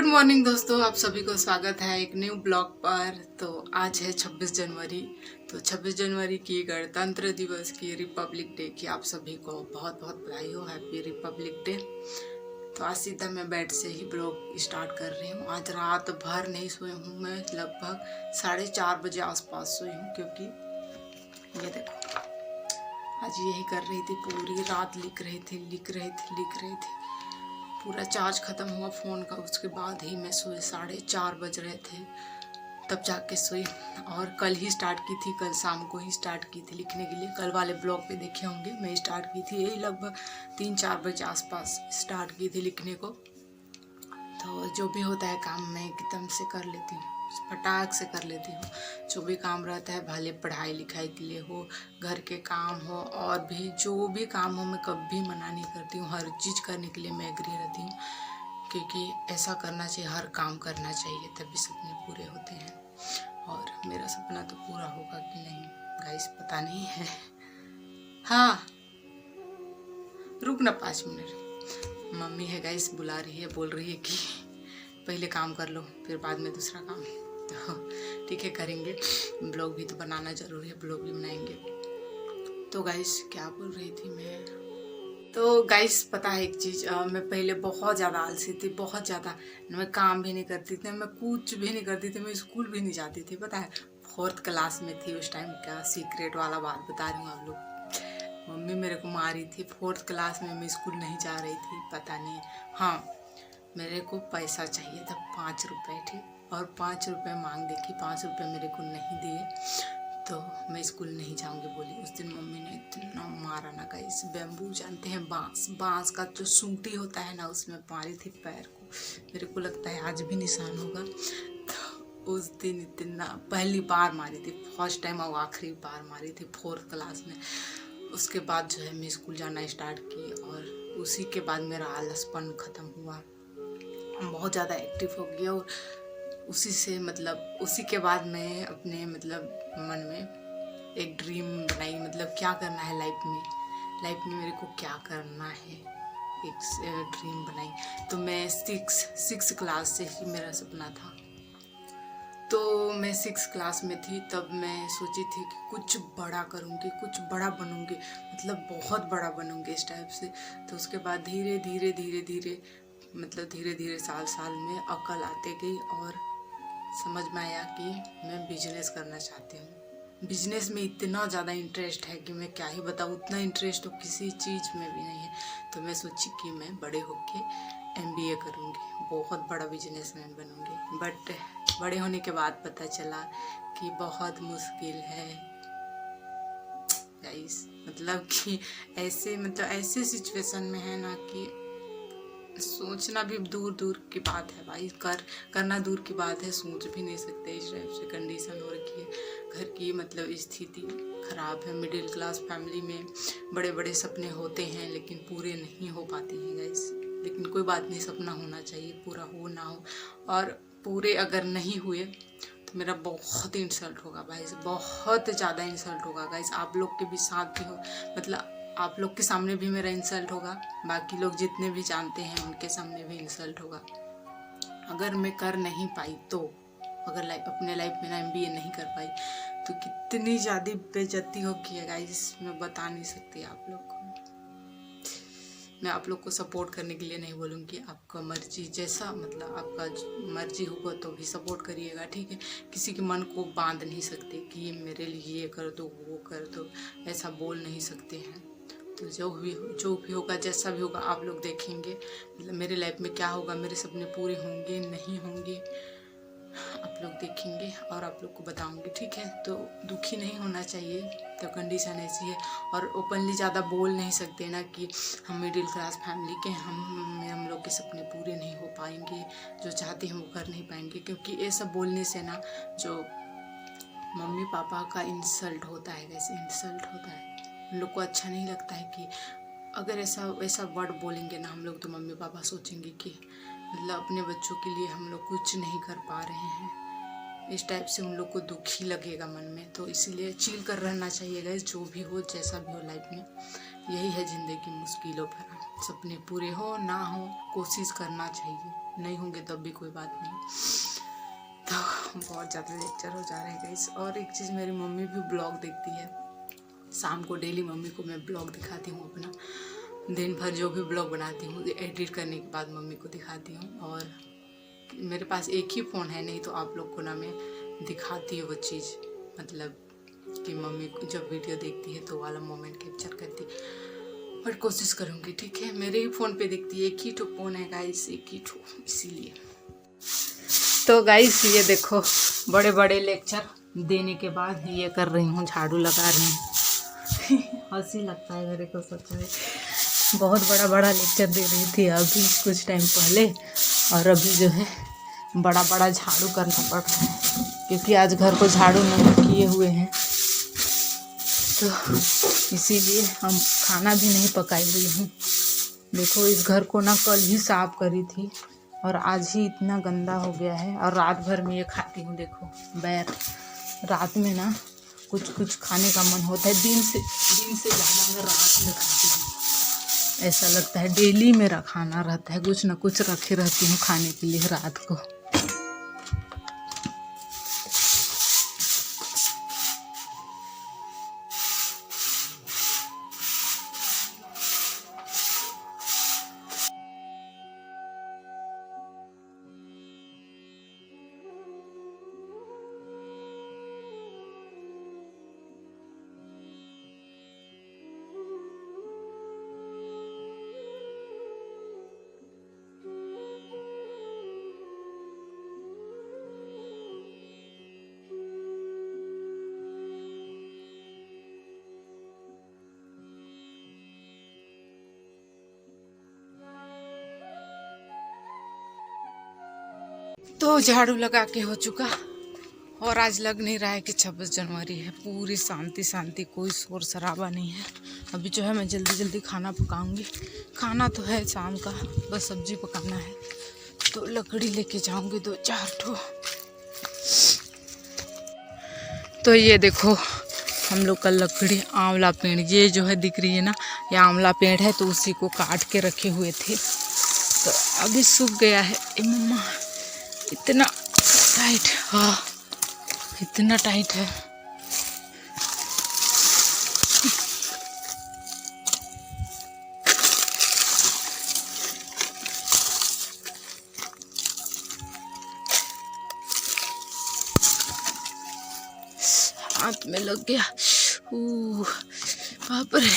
Good morning दोस्तों, आप सभी को स्वागत है एक न्यू ब्लॉग पर। तो आज है 26 जनवरी। तो 26 जनवरी की गणतंत्र दिवस की, रिपब्लिक डे की आप सभी को बहुत बहुत बधाई हो। Happy Republic day. तो आज सीधा मैं बेड से ही ब्लॉग स्टार्ट कर रही हूँ। आज रात भर नहीं सोई हूँ मैं, लगभग 4:30 बजे आसपास सोई हूँ, क्योंकि ये देखो आज यही कर रही थी, पूरी रात लिख रही थी। पूरा चार्ज ख़त्म हुआ फ़ोन का, उसके बाद ही मैं सोई। 4:30 बज रहे थे तब जाके सोई। और कल ही स्टार्ट की थी, कल शाम को ही स्टार्ट की थी लिखने के लिए। कल वाले ब्लॉग पे देखे होंगे, मैं स्टार्ट की थी यही लगभग 3-4 बजे आसपास स्टार्ट की थी लिखने को। तो जो भी होता है काम मैं एकदम से कर लेती हूँ, फटाक से कर लेती हूँ। जो भी काम रहता है, भले पढ़ाई लिखाई के लिए हो, घर के काम हो, और भी जो भी काम हो, मैं कभी मना नहीं करती हूँ। हर चीज़ करने के लिए मैं एग्री रहती हूँ, क्योंकि ऐसा करना चाहिए, हर काम करना चाहिए, तभी सपने पूरे होते हैं। और मेरा सपना तो पूरा होगा कि नहीं गाइस पता नहीं है। हाँ, रुक ना 5 मिनट। मम्मी है गाइस, बुला रही है, बोल रही है कि पहले काम कर लो, फिर बाद में दूसरा काम। तो ठीक है, करेंगे। ब्लॉग भी तो बनाना ज़रूरी है, ब्लॉग भी बनाएंगे। तो गाइस क्या बोल रही थी मैं? तो गाइस पता है एक चीज़, मैं पहले बहुत ज़्यादा आलसी थी, बहुत ज़्यादा। मैं काम भी नहीं करती थी, मैं कुछ भी नहीं करती थी, मैं स्कूल भी नहीं जाती थी। पता है 4th क्लास में थी उस टाइम, क्या सीक्रेट वाला बात बता रही हूँ आप लोग। मम्मी मेरे को मारी थी। 4th क्लास में मैं स्कूल नहीं जा रही थी, पता नहीं। हाँ, मेरे को पैसा चाहिए था 5 रुपये, ठीक। और 5 रुपये मांग देखी, 5 रुपये मेरे को नहीं दिए, तो मैं स्कूल नहीं जाऊंगी बोली। उस दिन मम्मी ने इतना मारा ना गाइस। बैम्बू जानते हैं, बांस का जो सूंटी होता है ना, उसमें मारी थी पैर को। मेरे को लगता है आज भी निशान होगा। तो उस दिन इतना पहली बार मारी थी, फर्स्ट टाइम और आखिरी बार मारी थी 4th क्लास में। उसके बाद जो है मैं स्कूल जाना स्टार्ट की, और उसी के बाद मेरा आलसपन ख़त्म हुआ, बहुत ज़्यादा एक्टिव हो गया। और उसी से मतलब उसी के बाद मैं अपने मतलब मन में एक ड्रीम बनाई, मतलब क्या करना है लाइफ में मेरे को क्या करना है, एक ड्रीम बनाई। तो मैं 6 क्लास से ही मेरा सपना था। तो मैं 6 क्लास में थी तब मैं सोची थी कि कुछ बड़ा करूँगी, कुछ बड़ा बनूँगी, मतलब बहुत बड़ा बनूँगी इस टाइप से। तो उसके बाद धीरे धीरे मतलब धीरे धीरे साल में अकल आते गई, और समझ में आया कि मैं बिजनेस करना चाहती हूँ। बिजनेस में इतना ज़्यादा इंटरेस्ट है कि मैं क्या ही बताऊँ, उतना इंटरेस्ट तो किसी चीज़ में भी नहीं है। तो मैं सोची कि मैं बड़े होके MBA करूँगी, बहुत बड़ा बिजनेसमैन बनूँगी। बट बड़े होने के बाद पता चला कि बहुत मुश्किल है गाइस। मतलब कि ऐसे सिचुएशन में है ना कि सोचना भी दूर की बात है भाई, करना दूर की बात है, सोच भी नहीं सकते। इस टाइप से कंडीशन हो रखी है घर की, मतलब स्थिति ख़राब है। मिडिल क्लास फैमिली में बड़े बड़े सपने होते हैं, लेकिन पूरे नहीं हो पाते हैं गाइस। लेकिन कोई बात नहीं, सपना होना चाहिए, पूरा हो ना हो। और पूरे अगर नहीं हुए तो मेरा बहुत इंसल्ट होगा भाई, बहुत ज़्यादा इंसल्ट होगा गाइस। आप लोग के भी साथ भी हो, मतलब आप लोग के सामने भी मेरा इंसल्ट होगा, बाकी लोग जितने भी जानते हैं उनके सामने भी इंसल्ट होगा। अगर मैं कर नहीं पाई तो, अगर अपने लाइफ में ना MBA नहीं कर पाई तो कितनी ज़्यादा बेइज्जती होगी गाइस, मैं बता नहीं सकती आप लोग को। मैं आप लोग को सपोर्ट करने के लिए नहीं बोलूँगी, आपका मर्जी जैसा, मतलब आपका मर्जी होगा तो भी सपोर्ट करिएगा, ठीक है। किसी के मन को बांध नहीं सकते कि मेरे लिए ये कर दो वो कर दो, ऐसा बोल नहीं सकते हैं। तो जो भी होगा, जैसा भी होगा, आप लोग देखेंगे मतलब मेरे लाइफ में क्या होगा, मेरे सपने पूरे होंगे नहीं होंगे, आप लोग देखेंगे और आप लोग को बताऊंगी, ठीक है। तो दुखी नहीं होना चाहिए, तो कंडीशन ऐसी है। और ओपनली ज़्यादा बोल नहीं सकते ना कि हम मिडिल क्लास फैमिली के हम लोग के सपने पूरे नहीं हो पाएंगे, जो चाहते हैं वो कर नहीं पाएंगे, क्योंकि ये सब बोलने से ना जो मम्मी पापा का इंसल्ट होता है, वैसे इंसल्ट होता है, उन लोग को अच्छा नहीं लगता है कि अगर ऐसा वर्ड बोलेंगे ना हम लोग, तो मम्मी पापा सोचेंगे कि मतलब अपने बच्चों के लिए हम लोग कुछ नहीं कर पा रहे हैं। इस टाइप से उन लोग को दुख ही लगेगा मन में। तो इसीलिए चिल कर रहना चाहिए गाइस, जो भी हो जैसा भी हो लाइफ में, यही है ज़िंदगी मुश्किलों भरा। सपने पूरे हो ना हो कोशिश करना चाहिए, नहीं होंगे तब भी कोई बात नहीं। तो बहुत ज़्यादा लेक्चर हो जा रहे हैं गाइस। और एक चीज़, मेरी मम्मी भी ब्लॉग देखती है, शाम को डेली मम्मी को मैं ब्लॉग दिखाती हूँ अपना, दिन भर जो भी ब्लॉग बनाती हूँ एडिट करने के बाद मम्मी को दिखाती हूँ। और मेरे पास एक ही फ़ोन है, नहीं तो आप लोग को ना मैं दिखाती हूँ वो चीज़, मतलब कि मम्मी जब वीडियो देखती है तो वाला मोमेंट कैप्चर करती, बट कोशिश करूँगी। ठीक है, मेरे ही फ़ोन पे देखती है, एक ही ठो फ़ोन है गाइस, एक ही ठो, इसीलिए। तो गाइस ये देखो, बड़े बड़े लेक्चर देने के बाद ये कर रही हूँ, झाड़ू लगा रही हूँ। हंसी लगता है मेरे को सच में, बहुत बड़ा बड़ा लेक्चर दे रही थी अभी कुछ टाइम पहले, और अभी जो है बड़ा बड़ा झाड़ू करना पड़ रहा है, क्योंकि आज घर को झाड़ू नहीं किए हुए हैं, तो इसीलिए हम खाना भी नहीं पकाई हुई हूँ। देखो, इस घर को ना कल ही साफ करी थी और आज ही इतना गंदा हो गया है। और रात भर में ये खाती हूँ, देखो बैर, रात में ना कुछ कुछ खाने का मन होता है, दिन से ज़्यादा मैं रात में खाती हूँ। ऐसा लगता है डेली मेरा खाना रहता है, कुछ ना कुछ रखे रहती हूँ खाने के लिए रात को। तो झाड़ू लगा के हो चुका, और आज लग नहीं रहा है कि 26 जनवरी है, पूरी शांति शांति, कोई शोर शराबा नहीं है। अभी जो है मैं जल्दी जल्दी खाना पकाऊंगी, खाना तो है शाम का, बस सब्जी पकाना है। तो लकड़ी लेके जाऊंगी 2-4 ठो। तो ये देखो हम लोग का लकड़ी, आंवला पेड़, ये जो है दिख रही है ना, ये आंवला पेड़ है, तो उसी को काट के रखे हुए थे, तो अभी सूख गया है। ए मम्मा, इतना टाइट, हाँ इतना टाइट है। हाथ में लग गया, बाप रे।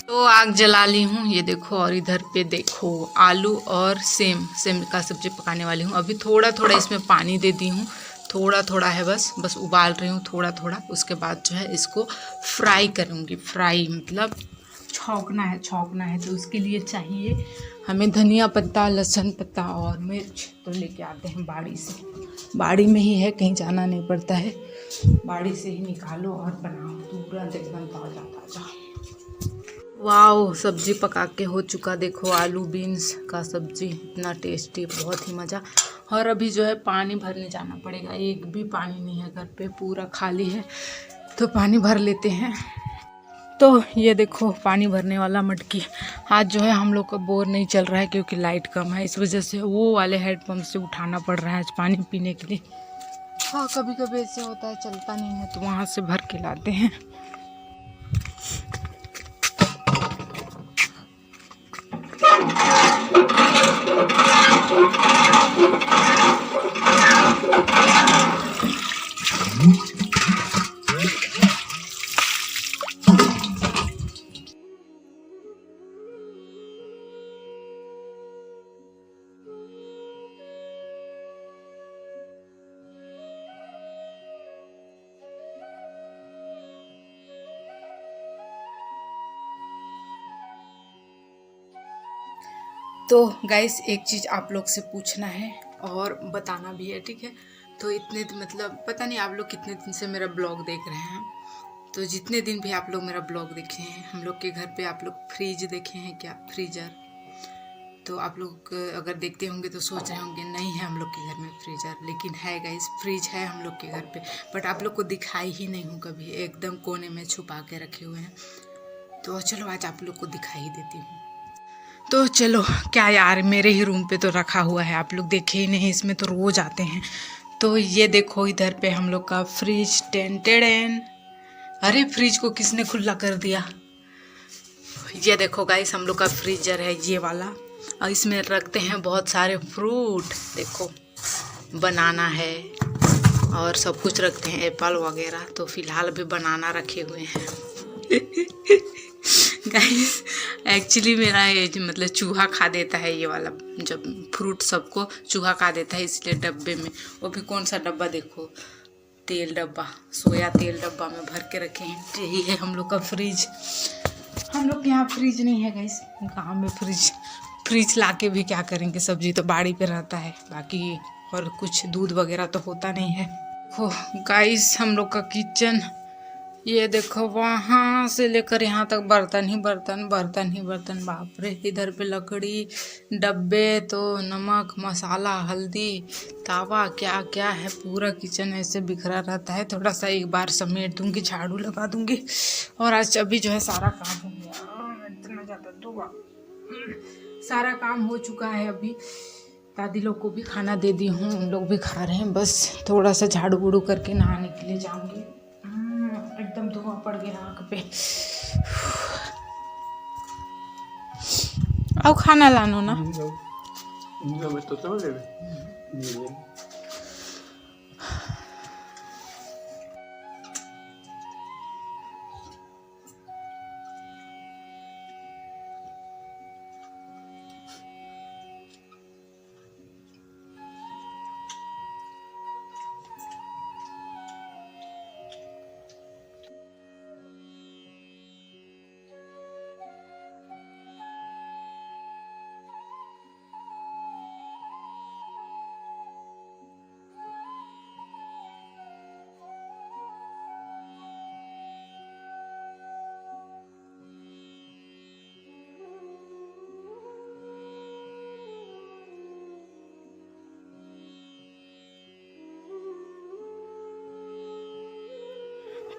तो आग जला ली हूँ, ये देखो, और इधर पे देखो आलू और सेम का सब्जी पकाने वाली हूँ। अभी थोड़ा थोड़ा इसमें पानी दे दी हूँ, थोड़ा थोड़ा है, बस उबाल रही हूँ थोड़ा थोड़ा। उसके बाद जो है इसको फ्राई करूँगी, फ्राई मतलब छौंकना है। तो उसके लिए चाहिए हमें धनिया पत्ता, लहसुन पत्ता और मिर्च। तो लेके आते हैं बाड़ी से, बाड़ी में ही है, कहीं जाना नहीं पड़ता है, बाड़ी से ही निकालो और बनाओ, तुरंत एकदम ताज़ा ताज़ा। वाओ, सब्जी पका के हो चुका, देखो आलू बीन्स का सब्जी, इतना टेस्टी, बहुत ही मज़ा। और अभी जो है पानी भरने जाना पड़ेगा, एक भी पानी नहीं है घर पे, पूरा खाली है, तो पानी भर लेते हैं। तो ये देखो पानी भरने वाला मटकी, आज जो है हम लोग का बोर नहीं चल रहा है क्योंकि लाइट कम है, इस वजह से वो वाले हैंडपम्प से उठाना पड़ रहा है आज पानी पीने के लिए। हाँ, कभी कभी ऐसे होता है, चलता नहीं है, तो वहाँ से भर के लाते हैं। तो गाइस एक चीज़ आप लोग से पूछना है और बताना भी है, ठीक है। तो इतने मतलब पता नहीं आप लोग कितने दिन से मेरा ब्लॉग देख रहे हैं, तो जितने दिन भी आप लोग मेरा ब्लॉग देखे हैं, हम लोग के घर पे आप लोग फ्रिज देखे हैं क्या, फ्रीजर, तो आप लोग अगर देखते होंगे तो सोच रहे होंगे नहीं है हम लोग के घर में फ्रीजर, लेकिन है गाइस, फ्रिज है हम लोग के घर पे, बट आप लोग को दिखाई ही नहीं हो कभी, एकदम कोने में छुपा के रखे हुए हैं। तो चलो आज आप लोग को दिखाई देती हूँ। तो चलो क्या यार, मेरे ही रूम पे तो रखा हुआ है, आप लोग देखे ही नहीं, इसमें तो रोज आते हैं। तो ये देखो इधर पे हम लोग का फ्रिज, टेन। अरे फ्रिज को किसने खुला कर दिया। ये देखो गाइस हम लोग का फ्रीजर है ये वाला, और इसमें रखते हैं बहुत सारे फ्रूट। देखो बनाना है और सब कुछ रखते हैं, एप्पल वगैरह। तो फिलहाल अभी बनाना रखे हुए हैं। गाइस एक्चुअली मेरा ये मतलब चूहा खा देता है ये वाला, जब फ्रूट सबको चूहा खा देता है, इसलिए डब्बे में, वो भी कौन सा डब्बा, देखो तेल डब्बा, सोया तेल डब्बा में भर के रखे हैं। यही है हम लोग का फ्रिज। हम लोग के यहाँ फ्रिज नहीं है गाइस, गाँव में फ्रिज ला के भी क्या करेंगे, सब्जी तो बाड़ी पे रहता है, बाकी और कुछ दूध वगैरह तो होता नहीं है। देखो गाइस हम लोग का किचन, ये देखो वहाँ से लेकर यहाँ तक बर्तन ही बर्तन, बाप रे। इधर पे लकड़ी, डब्बे, तो नमक, मसाला, हल्दी, तावा, क्या क्या है, पूरा किचन ऐसे बिखरा रहता है। थोड़ा सा एक बार समेट दूंगी, झाड़ू लगा दूंगी, और आज अभी जो है सारा काम हो गया। इतना ज़्यादा दुआ, सारा काम हो चुका है। अभी दादी लोग को भी खाना दे दी हूँ, उन लोग भी खा रहे हैं। बस थोड़ा सा झाड़ू बूड़ू करके नहाने के लिए जाऊँगी। एकदम धुआं पड़ गया आँख पे। अब खाना लानो ना।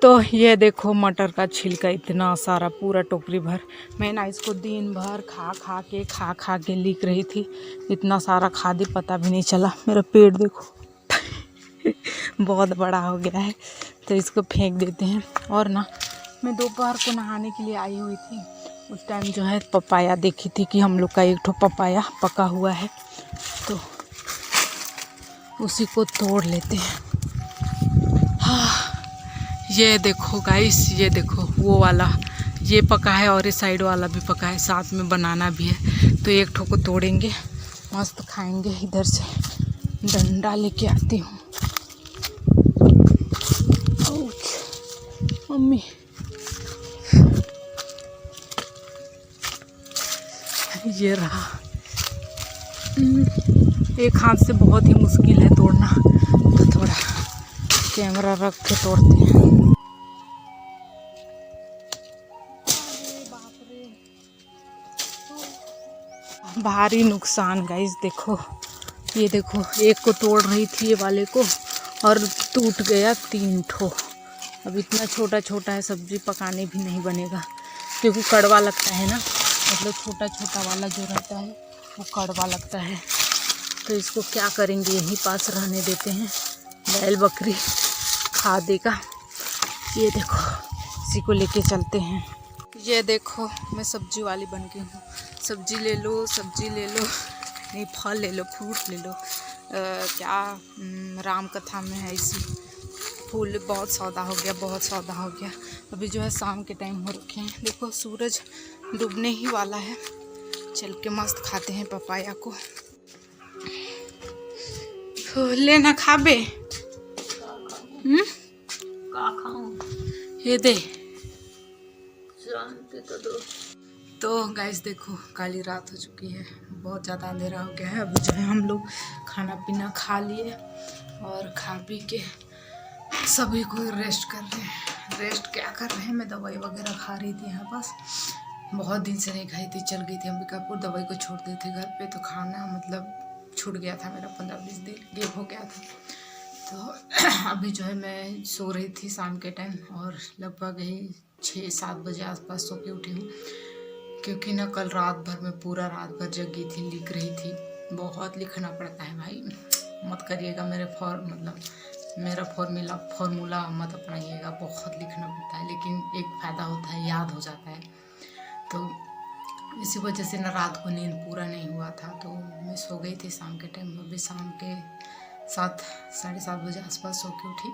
तो ये देखो मटर का छिलका, इतना सारा, पूरा टोकरी भर। मैं ना इसको दिन भर खा खा के लीक रही थी, इतना सारा खा दी, पता भी नहीं चला। मेरा पेट देखो बहुत बड़ा हो गया है, तो इसको फेंक देते हैं। और ना मैं दोपहर को नहाने के लिए आई हुई थी, उस टाइम जो है पपाया देखी थी कि हम लोग का एक ठो पपाया पका हुआ है, तो उसी को तोड़ लेते हैं। हाँ, ये देखो गाइस, ये देखो वो वाला ये पका है और ये साइड वाला भी पका है, साथ में बनाना भी है। तो एक ठो को तोड़ेंगे, मस्त खाएंगे। इधर से डंडा लेके आती हूँ। मम्मी ये रहा, एक हाथ से बहुत ही मुश्किल है तोड़ना, तो थोड़ा कैमरा रख के तोड़ते हैं। भारी नुकसान गाइस, देखो ये देखो, एक को तोड़ रही थी ये वाले को, और टूट गया 3 ठो। अब इतना छोटा छोटा है, सब्जी पकाने भी नहीं बनेगा, क्योंकि कड़वा लगता है ना, मतलब छोटा छोटा वाला जो रहता है वो कड़वा लगता है। तो इसको क्या करेंगे, यहीं पास रहने देते हैं, बैल बकरी खा देगा। ये देखो इसी को लेके चलते हैं। ये देखो मैं सब्जी वाली बन गई हूँ, सब्जी ले लो, सब्जी ले लो, नहीं फल ले लो, फ्रूट ले लो। क्या राम कथा में है इसी, फूल बहुत सौदा हो गया, बहुत सौदा हो गया। अभी जो है शाम के टाइम हो रखे हैं, देखो सूरज डूबने ही वाला है। चल के मस्त खाते हैं पपाया को। लेना खाबे, का खाऊं, ये दे शांति तो दो। तो गाइस देखो काली रात हो चुकी है, बहुत ज़्यादा अंधेरा हो गया है। अभी जो है हम लोग खाना पीना खा लिए, और खा पी के सभी को रेस्ट कर रहे हैं। रेस्ट क्या कर रहे हैं, मैं दवाई वगैरह खा रही थी यहाँ बस। बहुत दिन से नहीं खाई थी, चल गई थी अंबिकापुर, दवाई को छोड़ दी थी घर पे, तो खाना मतलब छूट गया था मेरा, 15-20 दिन गैप हो गया था। तो अभी जो है मैं सो रही थी शाम के टाइम, और लगभग यही 6-7 बजे आसपास सो के उठी हूँ, क्योंकि ना कल रात भर मैं पूरा रात भर जगी थी, लिख रही थी। बहुत लिखना पड़ता है भाई, मत करिएगा मेरा फॉर्मूला मत अपनाइएगा, बहुत लिखना पड़ता है, लेकिन एक फ़ायदा होता है, याद हो जाता है। तो इसी वजह से ना रात को नींद पूरा नहीं हुआ था, तो मैं सो गई थी शाम के टाइम। अभी शाम के 7-7:30 बजे आसपास सो के उठी।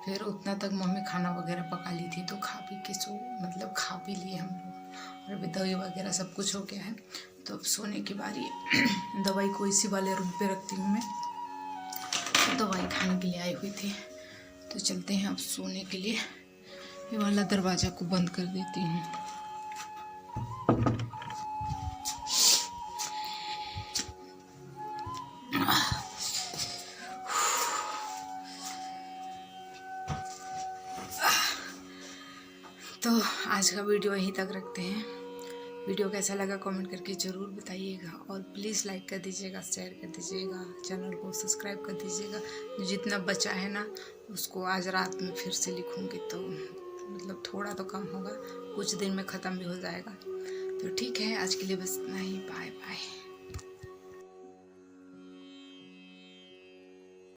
फिर उतना तक मम्मी खाना वगैरह पका ली थी, तो खा पी के खा पी लिए हम लोग, और अभी दवाई वगैरह सब कुछ हो गया है। तो अब सोने की बारी है। दवाई को इसी वाले रूम पे रखती हूँ मैं, तो दवाई खाने के लिए आई हुई थी। तो चलते हैं अब सोने के लिए। ये वाला दरवाज़ा को बंद कर देती हूँ। तो आज का वीडियो यहीं तक रखते हैं। वीडियो कैसा लगा कमेंट करके ज़रूर बताइएगा, और प्लीज़ लाइक कर दीजिएगा, शेयर कर दीजिएगा, चैनल को सब्सक्राइब कर दीजिएगा। जितना बचा है ना उसको आज रात में फिर से लिखूँगी, तो मतलब थोड़ा तो कम होगा, कुछ दिन में ख़त्म भी हो जाएगा। तो ठीक है, आज के लिए बस इतना ही। Bye bye.